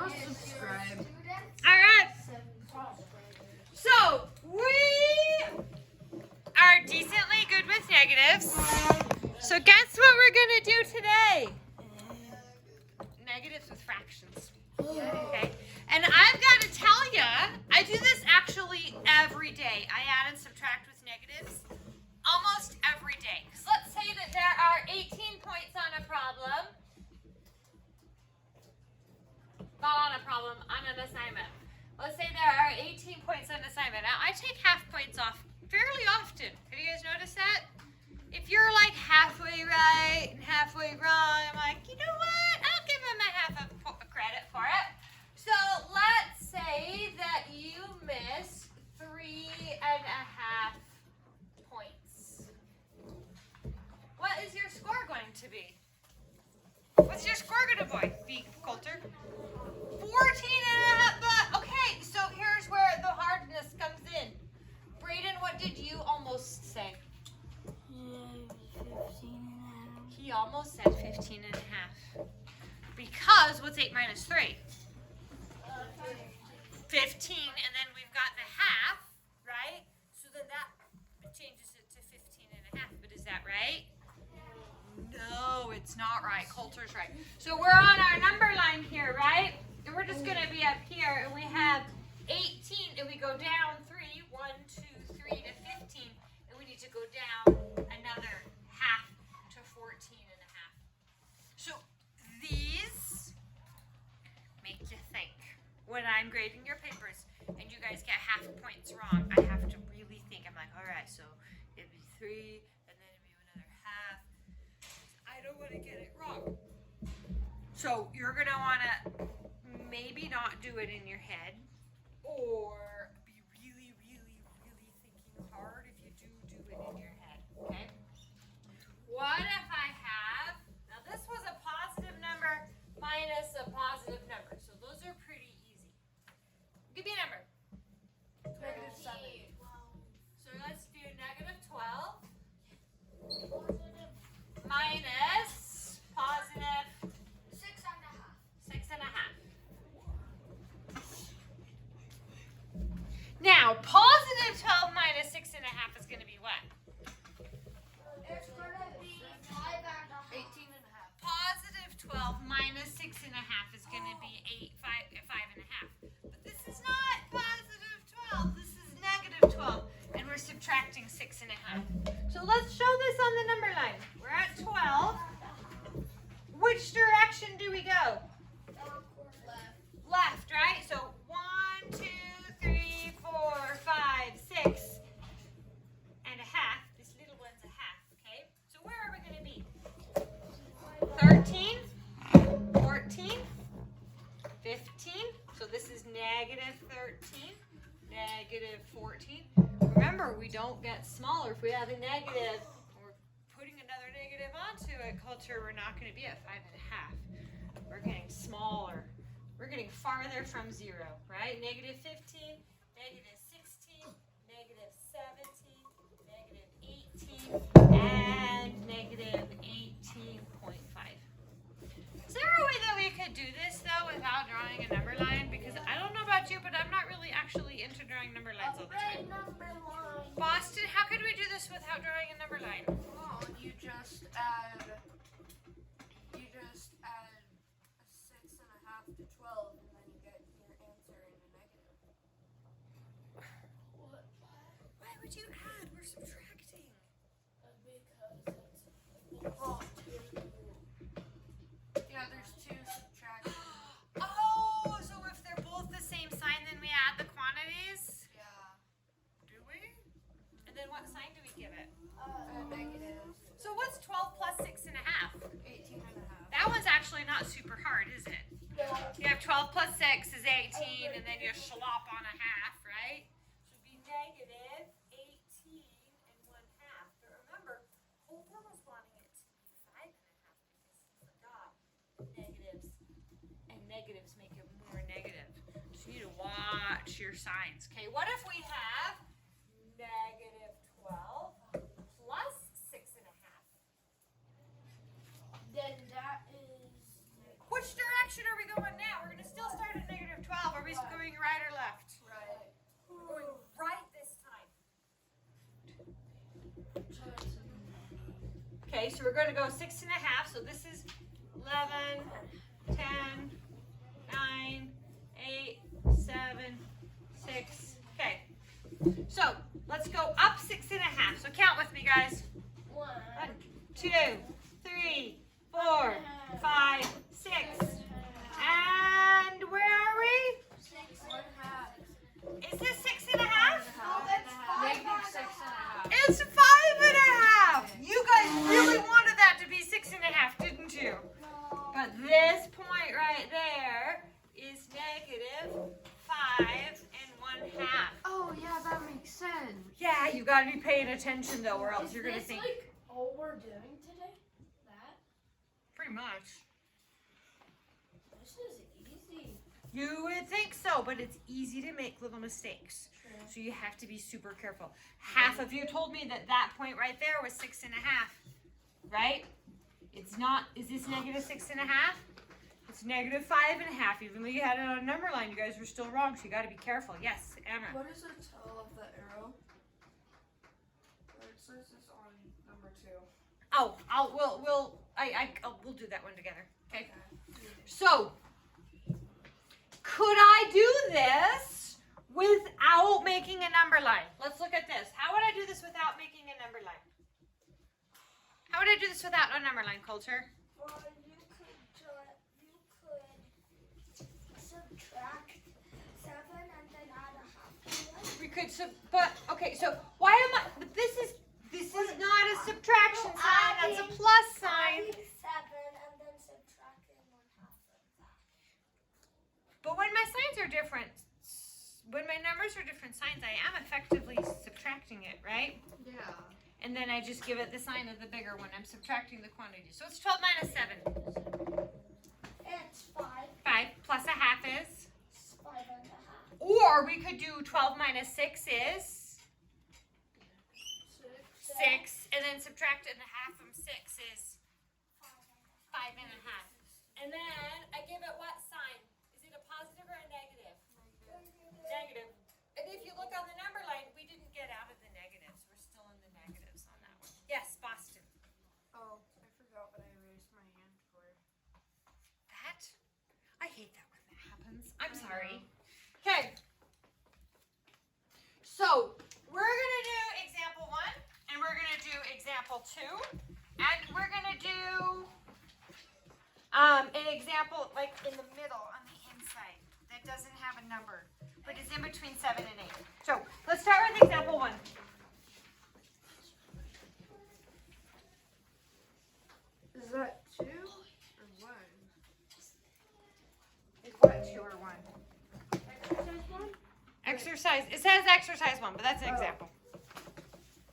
Or subscribe. All right. So we are decently good with negatives. So guess what we're gonna do today? Negatives with fractions. Okay. And I've got to tell you, I do this actually every day. I add and subtract with negatives almost every day. Because let's say that there are 18 points on a problem. Not on a problem, on an assignment. Let's say there are 18 points on an assignment. Now, I take half points off fairly often. Have you guys noticed that? If you're like halfway right and halfway wrong, I'm like, you know what? I'll give him a half of credit for it. So let's say that you miss 3.5 points. What is your score going to be? What's your score going to be, Coulter? 14.5, but okay, so here's where the hardness comes in. Braden, what did you almost say? 15.5. He almost said 15.5. Because what's 8 minus 3? 15, and then we've got the half, right? So then that changes it to 15.5, but is that right? No, it's not right. Coulter's right. So we're on our number line here, right? And we're just going to be up here, and we have 18, and we go down 3, 1, 2, 3 to 15, and we need to go down another half to 14.5. So these make you think. When I'm grading your papers, and you guys get half points wrong, I have to really think. I'm like, all right, so it'd be 3, and then it'd be another half. I don't want to get it wrong. So you're going to want to maybe not do it in your head, or be really, really, really thinking hard if you do it in your head, okay? What if I have, now this was a positive number minus a positive number, so those are pretty easy. Give me a number. -7. So let's do -12 minus positive 6.5. Now, positive 12 minus 6.5 is going to be what? It's gonna be 5.5. 18.5. Positive 12 minus 6.5 is going to be 5.5. But this is not positive 12. This is negative 12. And we're subtracting 6.5. So let's show this on the number line. We're at 12. Which direction do we go? Left, right? So 1, 2, 3, 4, 5, 6 and a half. This little one's a half, okay? So where are we going to be? 13, 14, 15. So this is -13, -14. Remember, we don't get smaller. If we have a negative, we're putting another negative onto it. Coulter, we're not going to be at 5.5. We're getting smaller. We're getting farther from 0, right? -15, -16, -17, -18, and -18.5. Is there a way that we could do this, though, without drawing a number line? Because I don't know about you, but I'm not really actually into drawing number lines all the time. Boston, how could we do this without drawing a number line? Well, you just add a 6.5 to 12, and then you get your answer in a negative. Why would you add? We're subtracting. Well, yeah, there's 2 subtractions. Oh, so if they're both the same sign, then we add the quantities? Yeah, Do we? And then what sign do we give it? negative So what's 12 plus 6.5? 18.5. That one's actually not super hard, is it? You have 12 plus 6 is 18, and then you slop on a half, right? So it'd be -18 and 1/2. But remember, Coulter was wanting it to be 5.5 because he forgot negatives, and negatives make it more negative. So you need to watch your signs. Okay, what if we have -12 plus 6.5? Then that is Which direction are we going now? We're going to still start Okay, so we're going to go 6 and a half. So this is 11, 10, 9, 8, 7, 6. Okay. So let's go up 6 and a half. So count with me, guys. 1, 2, 3, 4, 5, 6. And where are we? 6 1/2. Is this 6 and a half? No, it's 5 -6 1/2. It's 5 and a half. You guys really wanted that to be 6 and a half, didn't you? No. But this point right there is -5 and 1/2. Oh yeah, that makes sense. Yeah, you gotta be paying attention though, or else Is you're gonna this think. like all we're doing today? That? Pretty much. This is easy. You would think so, but it's easy to make little mistakes. True. So you have to be super careful. Half of you told me that that point right there was 6 and a half, right? It's not. Is this -6 and a half? It's -5 and a half. Even though you had it on a number line, you guys were still wrong. So you got to be careful. Yes, Emma. What is the tail of the arrow? It says it's on number 2. Oh, we'll do that one together. Okay. So, could I do this without making a number line? Let's look at this. How would I do this without making a number line? How would I do this without a number line, Coulter? Well, you could subtract 7 and then add a half to it. We could, but okay. So why am I? But this is not a subtraction sign. That's a plus sign. Adding 7 and then subtracting 1/2 of that. But when my signs are different, when my numbers are different signs, I am effectively subtracting it, right? Yeah. And then I just give it the sign of the bigger one. I'm subtracting the quantity. So it's 12 minus 7. It's 5. 5 plus a half is? 5 and a half. Or we could do 12 minus 6 is? 6. And then subtract a half from 6 is? 5 and a half. And then I give it what sign? Is it a positive or a negative? Negative. And if you look on the number line, we didn't get out of the negatives. We're still in the negatives on that one. Yes, Boston. Oh, I forgot what I erased my hand for. That? I hate that when that happens. I'm I sorry. know. Okay. So, we're going to do example 1, and we're going to do example 2, and we're going to do an example like in the middle on the inside that doesn't have a number, but is in between 7 and 8. So, let's start with example 1. Is that 2 or 1? Is what 2 or 1? Exercise 1? Exercise. It says exercise 1, but that's an Oh. example.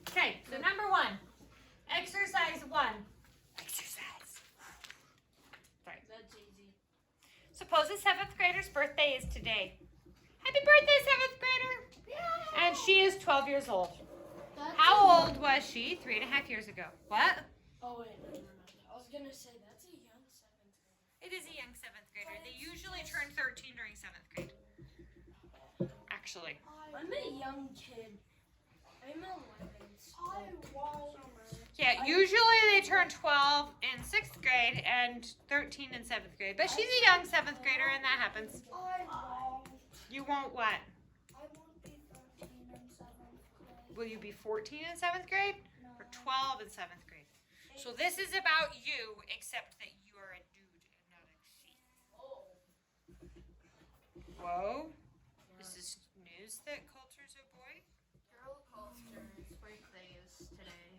Okay, so number 1. Exercise 1. Exercise. Sorry. That's easy. Suppose a 7th grader's birthday is today. Happy birthday, 7th grader! And she is 12 years old. How old was she 3.5 years ago? What? Oh, wait, no. I was gonna say that's a young 7th grader. It is a young 7th grader. They usually turn 13 during 7th grade. Actually. I'm a young kid. I'm 11. Yeah, usually they turn 12 in 6th grade and 13 in 7th grade. But she's a young 7th grader and that happens. I won't. You won't what? I won't be 13 in 7th grade. Will you be 14 in 7th grade? No. Or 12 in 7th grade? So this is about you, except that you are a dude and not a she. Whoa. This is news that Coulter's a boy? Girl Coulter's birthday is today.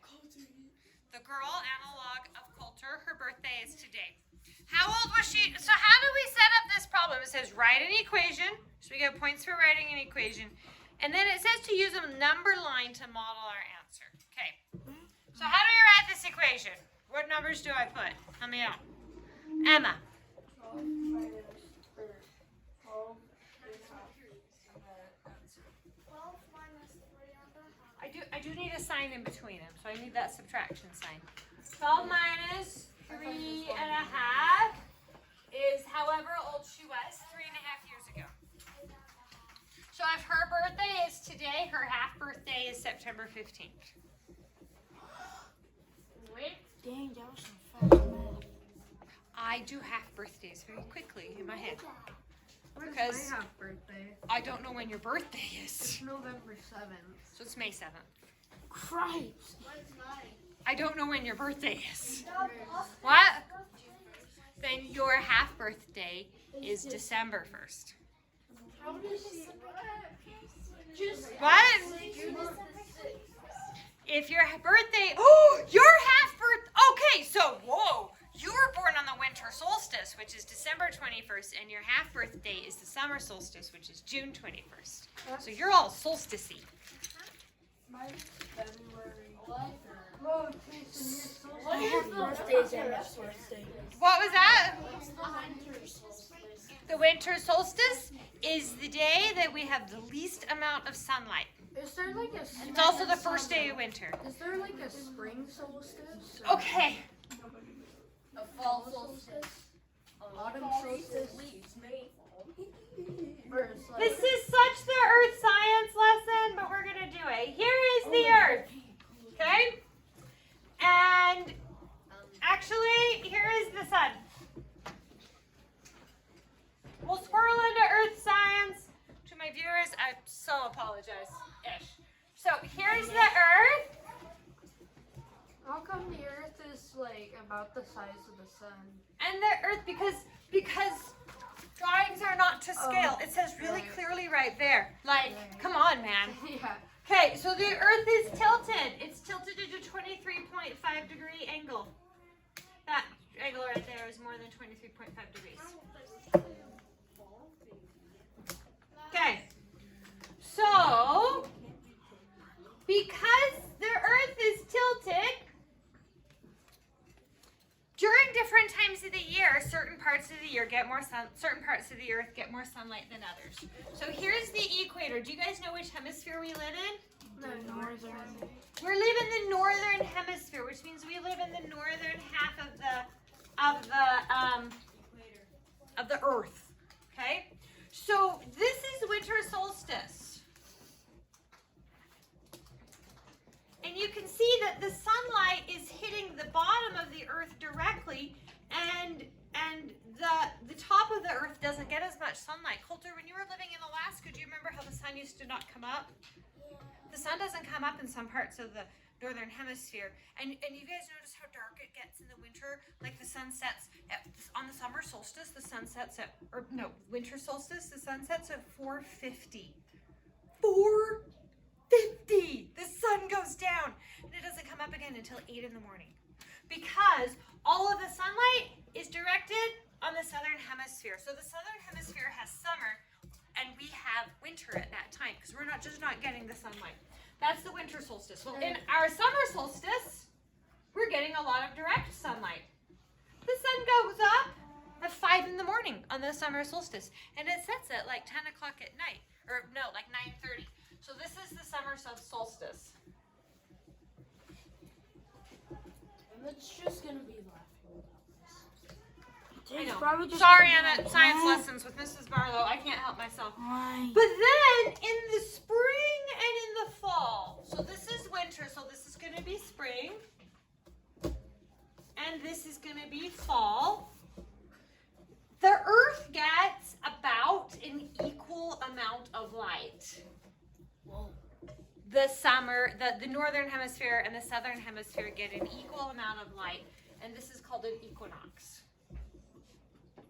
The girl analog of Coulter, her birthday is today. How old was she? So how do we set up this problem? It says write an equation. So we get points for writing an equation. And then it says to use a number line to model our answer. Okay. So how do we write this equation? What numbers do I put? Help me out. Emma. 12 minus 12 is half the answer. 12 minus 3 and a half. I do need a sign in between them, so I need that subtraction sign. 12 minus 3 and a half is however old she was 3.5 years ago. So if her birthday is today, her half birthday is September 15th. Wait. Dang, that was some fast math. I do half birthdays very quickly in my head. When's Because- my half birthday? I don't know when your birthday is. It's November 7th. So it's May 7th. Christ. I don't know when your birthday is. What? Then your half birthday is December 1st. How does she? What? If your birthday, oh, your half birth. Okay, so whoa, you were born on the winter solstice, which is December 21st, and your half birthday is the summer solstice, which is June 21st. So you're all solsticey. Mine's February. I have birthdays and a birthday. What was that? The winter solstice is the day that we have the least amount of sunlight. Is there like a It's also the first day of winter. Is there like a spring solstice? Okay. A fall solstice? Autumn solstice? Or it's like This is such the earth science lesson, but we're going to do it. Here is the earth. Okay? And actually, here is the sun. We'll squirrel into earth science. To my viewers, I so apologize. Ish. So here's the earth. how come the earth is like about the size of the sun? And the earth, because drawings are not to scale. It says really right. clearly right there. Like, come on, man. Yeah. Okay, so the earth is tilted. It's tilted at a 23.5 degree angle. That angle right there is more than 23.5 degrees. Okay, so because the earth is tilted, during different times of the year, certain parts of the year get more sun, certain parts of the earth get more sunlight than others. So here's the equator. Do you guys know which hemisphere we live in? The northern. We live in the northern hemisphere, which means we live in the northern half of the earth. Okay? So this is winter solstice. And you can see that the sunlight is hitting the bottom of the earth directly, and the top of the earth doesn't get as much sunlight. Coulter, when you were living in Alaska, do you remember how the sun used to not come up? The sun doesn't come up in some parts of the northern hemisphere. And you guys notice how dark it gets in the winter? Like the sun sets on the summer solstice, the sun sets at, or no, winter solstice, the sun sets at 4:50. 4:50! The sun goes down. And it doesn't come up again until 8 in the morning. Because all of the sunlight is directed on the southern hemisphere. So the southern hemisphere has summer, and we have winter at that time because we're not getting the sunlight. That's the winter solstice. Well, in our summer solstice, we're getting a lot of direct sunlight. The sun goes up at 5 in the morning on the summer solstice, and it sets at like 10 o'clock at night, or no, like 9:30. So this is the summer solstice. And it's just gonna be laughing about this. I know. Probably just Sorry, I'm at science lessons with Mrs. Barlow. I can't help myself. Why? But then in the spring and in the fall, so this is winter, so this is going to be spring, and this is going to be fall. The earth gets about an equal amount of light. The northern hemisphere and the southern hemisphere get an equal amount of light, and this is called an equinox.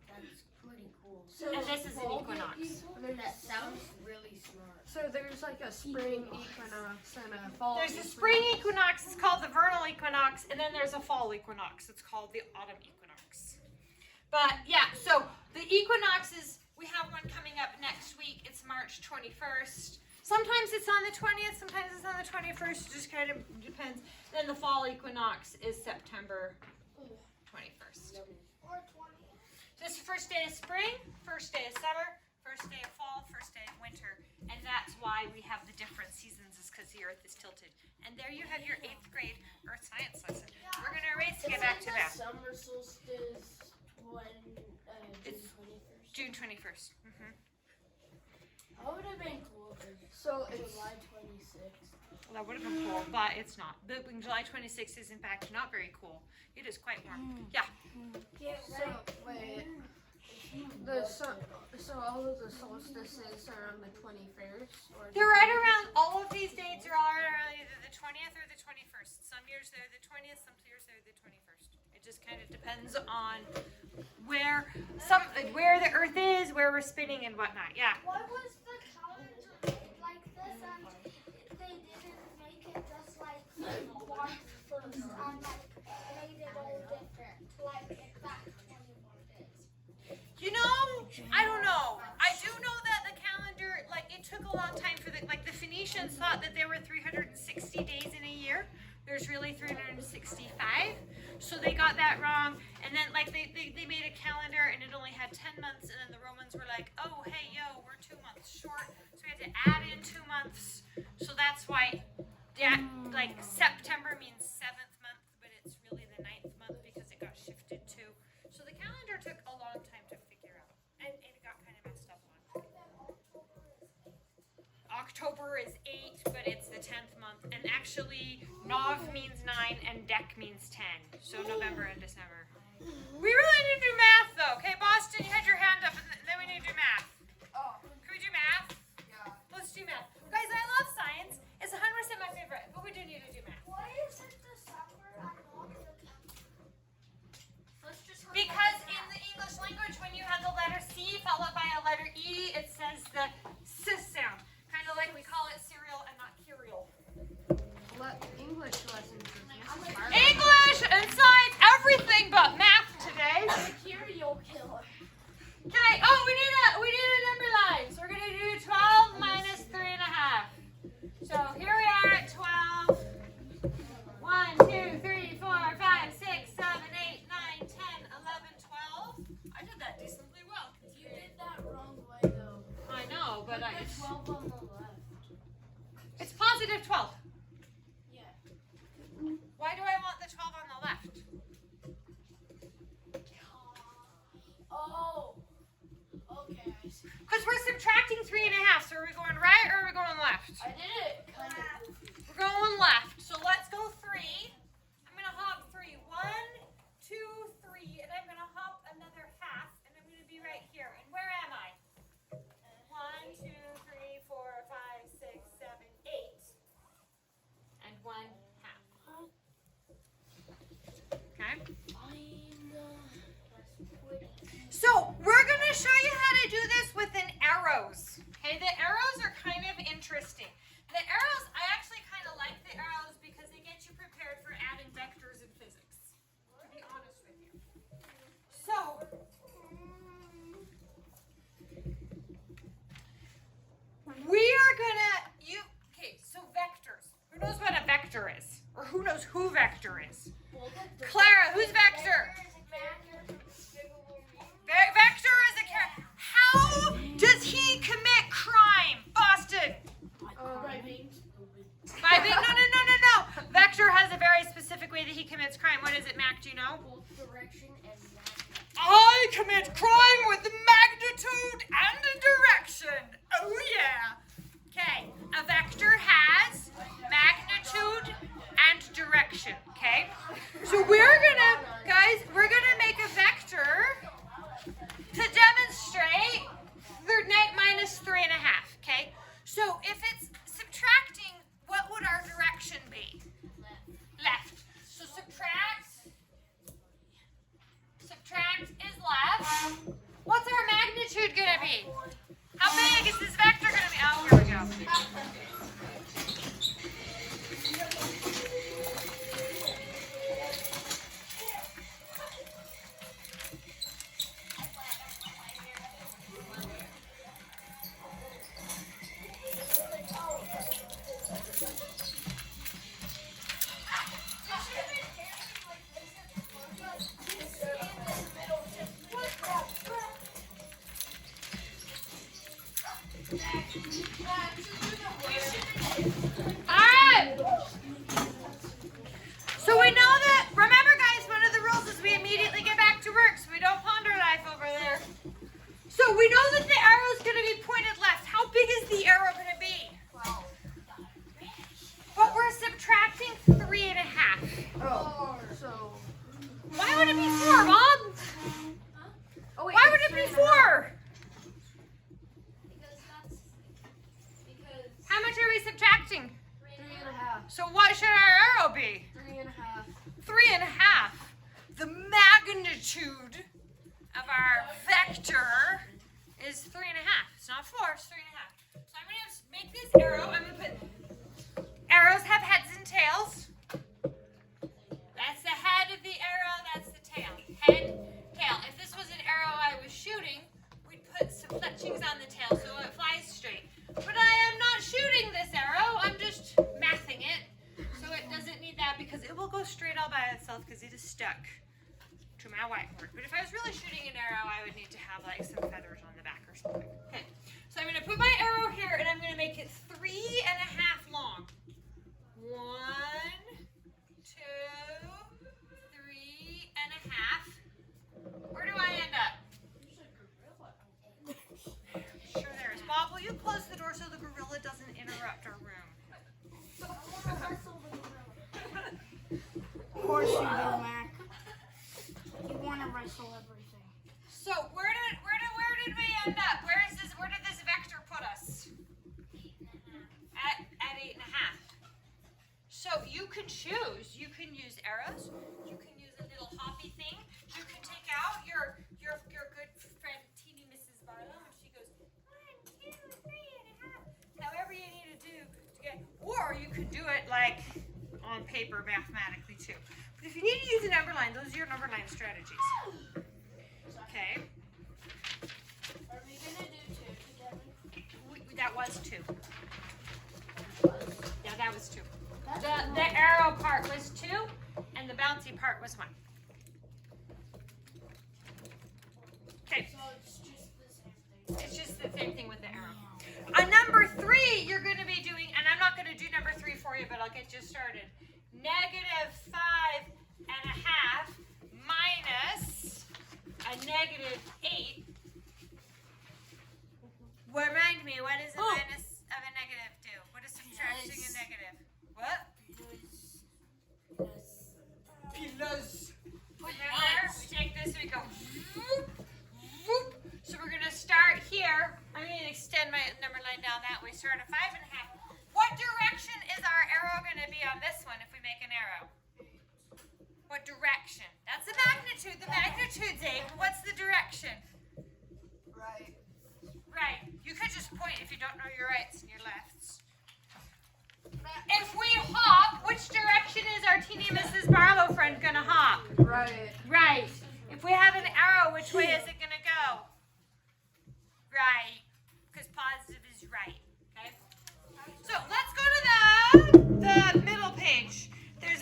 That's pretty cool. And this is an equinox. That sounds really smart. So there's like a spring equinox and a fall. There's a spring equinox, it's called the vernal equinox, and then there's a fall equinox, it's called the autumn equinox. But yeah, so the equinoxes, we have one coming up next week. It's March 21st. Sometimes it's on the 20th, sometimes it's on the 21st, it just kind of depends. Then the fall equinox is September 21st. Or 20. This is the first day of spring, first day of summer, first day of fall, first day of winter. And that's why we have the different seasons, is because the earth is tilted. And there you have your 8th grade earth science lesson. We're going to erase to get back to that. Summer solstice when It's June 21st. June 21st. I would have been cool if So it's July 26th. Well, that would have been cool, but it's not. But July 26th is in fact not very cool. It is quite warm. Yeah. so wait. The sun, so all of the solstices are on the 21st, or They're right around, all of these dates are all right around either the 20th or the 21st. Some years they're the 20th, some years they're the 21st. It just kind of depends on where the Earth is, where we're spinning and whatnot. Yeah. Why was the calendar made like this and they didn't make it just like March 1st and like made it all different to like exact 21 days? You know, I don't know. I do know that the calendar, like, it took a long time for the Phoenicians thought that there were 360 days in a year. There's really 365. So they got that wrong. And then, like, they made a calendar and it only had 10 months. And then the Romans were like, oh, hey, yo, we're 2 months short. So we had to add in 2 months. So that's why, like, September means 7th month, but it's really the 9th month because it got shifted to. So the calendar took a long time to figure out. And it got kind of messed up on. October is 8, but it's the 10th month. And actually, Nov means 9 and Dec means 10. So November and December. We really need to do math, though. Okay, Boston, you had your hand up, and then we need to do math. oh Can we do math? yeah. Let's do math. Guys, I love science. It's 100% my favorite, but we do need to do math. Why is it December and not the 10th? Let's just Because in the English language, when you have the letter C followed by a letter E, it says the sis sound. Kind of like we call it cereal and not curial. English lessons is hard. English and science, everything but math today. Serial killer. Okay. Oh, we need a number line. So we're gonna do 12 minus 3.5. So here we are at 12. 1, 2, 3, 4, 5, 6, 7, 8, 9, 10, 11, 12. I did that decently well. You did that wrong way though. I know, but Put the 12 on the left. it's positive 12. Yeah. Why do I want the 12 on the left? Oh. Okay, I see. Because we're subtracting 3.5. So are we going right or are we going left? I did it kind of goofy. We're going left. So let's go 3. I'm going to hop 3. 1, 2, 3. And I'm going to hop another half. And I'm going to be right here. And where am I? 1, 2, 3, 4, 5, 6, 7, 8. And 1 half. Okay. So we're going to show you how to do this with an arrows. Okay, the arrows are kind of interesting. The arrows, I actually kind of like the arrows because they get you prepared for adding vectors in physics, to be honest with you. So, we are gonna, so vectors. Who knows what a vector is? Or who knows who vector is? Clara, who's vector? Vector is a character. How does he commit crime? Boston. By being stupid. By being, no. Vector has a very specific way that he commits crime. What is it, Mac? Do you know? Both direction and magnitude. I commit crime with magnitude and direction. Oh yeah. Okay. A vector has magnitude and direction. Okay. So we're gonna make a vector to demonstrate the minus 3.5, okay? So if it's subtracting, what would our direction be? Left. So subtract is left. What's our magnitude gonna be? How big is this vector gonna be? Oh, here we go. Alright! So we know that, remember guys, one of the rules is we immediately get back to work so we don't ponder life over there. So we know that the arrow is going to be pointed left. How big is So what should our arrow be? 3.5. 3.5. The magnitude of our vector is 3.5. It's not 4, it's 3.5. So I'm going to make this arrow. I'm going to put, arrows have heads and tails. That's the head of the arrow, that's the tail. Head, tail. If this was an arrow I was shooting, we'd put some fletchings on the tail so it flies straight. But I am not shooting this arrow, I'm just mathing it. So it doesn't need that because it will go straight all by itself because it is stuck to my whiteboard. But if I was really shooting an arrow, I would need to have like some feathers on the back or something. Okay, so I'm going to put my arrow here and I'm going to make it 3.5 long. 1, 2, 3.5. Where do I end up? Sure there is. Bob, will you close the door so the gorilla doesn't interrupt our room? Of course you do, Mac. You want to wrestle everything. So where did we end up? Where did this vector put us? At 8.5. So you can choose. You can use arrows. You can use a little hoppy thing. You can take out your good friend teeny Mrs. Barlow and she goes 1, 2, 3.5. However you need to do to get, or you could do it like on paper mathematically too. But if you need to use a number line, those are your number line strategies. Okay. Are we gonna do 2 together? That was 2. Yeah, that was 2. The arrow part was 2, and the bouncy part was 1. Okay. So it's just the same thing. It's just the same thing with the arrow. On number 3, you're going to be doing, and I'm not going to do number 3 for you, but I'll get you started. -5.5 minus a -8. Remind me, what does a minus of a negative do? What is subtracting a negative? What? Plus. Remember, we take this, we go whoop, whoop. So we're going to start here. I'm going to extend my number line down that way. Start at 5.5. What direction is our arrow going to be on this one if we make an arrow? What direction? That's the magnitude. The magnitude's 8. What's the direction? Right. Right. You could just point if you don't know your rights and your lefts. If we hop, which direction is our teeny Mrs. Barlow friend going to hop? Right. Right. If we have an arrow, which way is it going to go? Right. Because positive is right. Okay? So let's go to the middle page. There's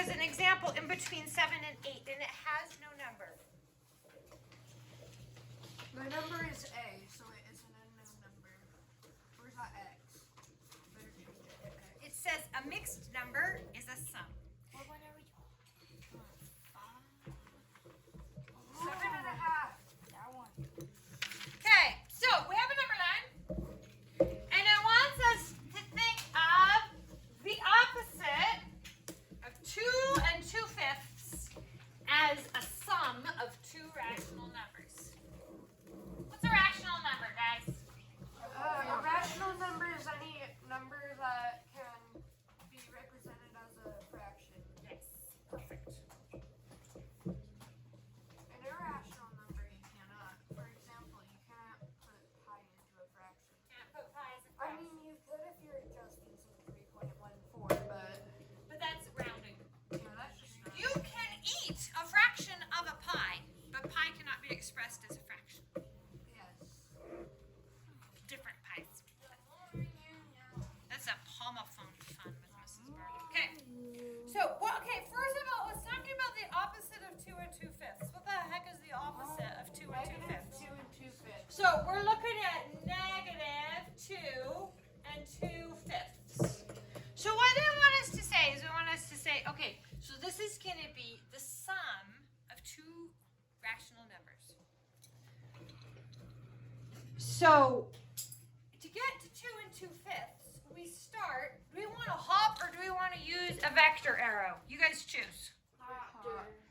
an example in between 7 and 8, and it has no number. My number is A, so it is an unknown number. Where's that X? Better change it to X. It says a mixed number is a sum. What one are we doing? 7.5. That one. Okay, so we have a number line, and it wants us to think of the opposite of 2 2/5 as a sum of 2 rational numbers. What's a rational number, guys? A rational number is any number that can be represented as a fraction. Yes, perfect. An irrational number you cannot. For example, you cannot put pi into a fraction. Can't put pi as a I fraction. mean, you could if you're just using 3.14, But that's rounding. yeah, that's just not. You can eat a fraction of a pie, but pi cannot be expressed as a fraction. Yes. Different pies. That's a homophone fun with Mrs. Barlow. Okay. So, first of all, let's talk about the opposite of 2 2/5. What the heck is the opposite of 2 Negative 2/5? 2 2/5. So, we're looking at -2 2/5. So, what they want us to say is okay, so this is going to be the sum of 2 rational numbers. So, to get to 2 2/5, we start, do we want to hop or do we want to use a vector arrow? You guys choose.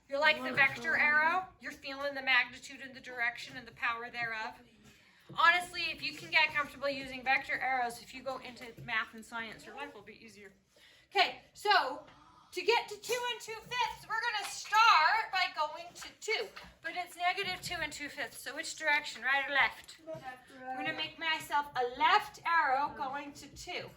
You like the vector arrow? You're feeling the magnitude and the direction and the power thereof? Honestly, if you can get comfortable using vector arrows, if you go into math and science, your life will be easier. Okay, so to get to 2 2/5, we're going to start by going to 2. But it's negative 2 2/5. So which direction, right or left? I'm going to make myself a left arrow going to 2.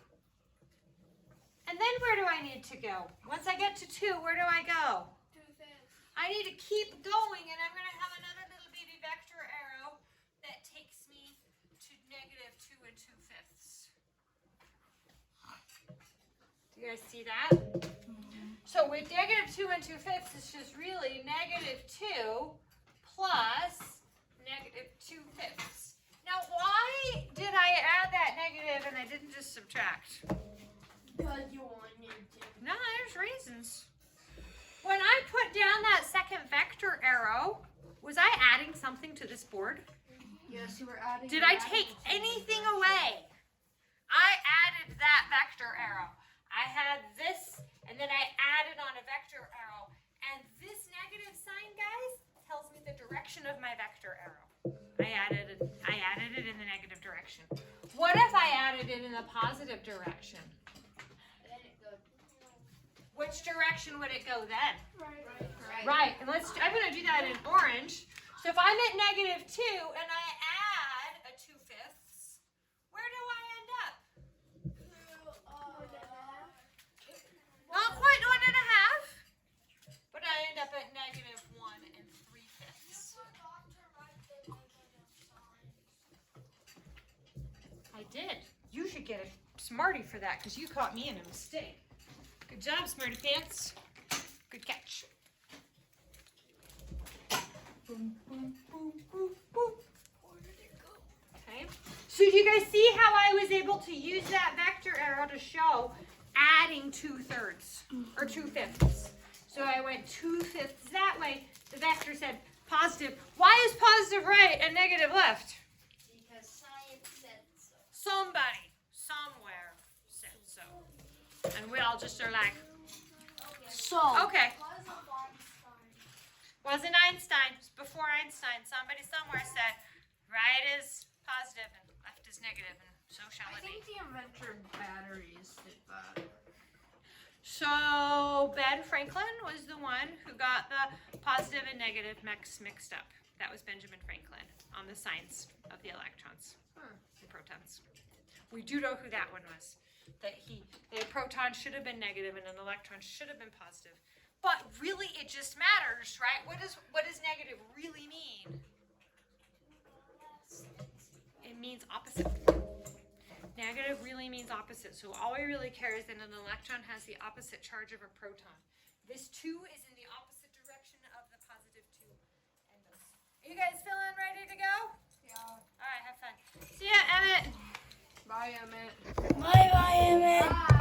And then where do I need to go? Once I get to 2, where do I go? 2/5. I need to keep going, and I'm going to have another little baby vector arrow that takes me to negative 2 2/5. Do you guys see that? So with negative 2 2/5, it's just really negative 2 plus negative 2/5. Now, why did I add that negative and I didn't just subtract? Because you wanted to. No, there's reasons. When I put down that second vector arrow, was I adding something to this board? Yes, you were adding. Did I take anything away? I added that vector arrow. I had this, and then I added on a vector arrow. And this negative sign, guys, tells me the direction of my vector arrow. I added it in the negative direction. What if I added it in the positive direction? Then it goes. Which direction would it go then? Right. Right, and I'm going to do that in orange. So if I'm at negative 2 and I add a 2/5, where do I end up? Not quite 1 1/2, but I end up at negative 1 3/5. I did. You should get a Smartie for that because you caught me in a mistake. Good job, Smarty Pants. Good catch. Boom, boom, boom, boom, boom. Where did it go? Okay. So do you guys see how I was able to use that vector arrow to show adding 2/3 or 2/5? So I went 2/5 that way. The vector said positive. Why is positive right and negative left? Because science said so. Somebody, somewhere said so. And we all just are like, So. okay. Because of Einstein. Wasn't Einstein. It was before Einstein. Somebody somewhere said right is positive and left is negative, and so shall I it be. think the inventor of batteries did that. So Ben Franklin was the one who got the positive and negative mixed up. That was Benjamin Franklin on the science of the electrons and protons. We do know who that one was. That the proton should have been negative and an electron should have been positive. But really, it just matters, right? What does negative really mean? It means opposite. Negative really means opposite. So all we really care is that an electron has the opposite charge of a proton. This 2 is in the opposite direction of the positive 2 and those. Are you guys feeling ready to go? Yeah. All right, have fun. See ya, Emmett. Bye, Emmett. Bye, Emmett.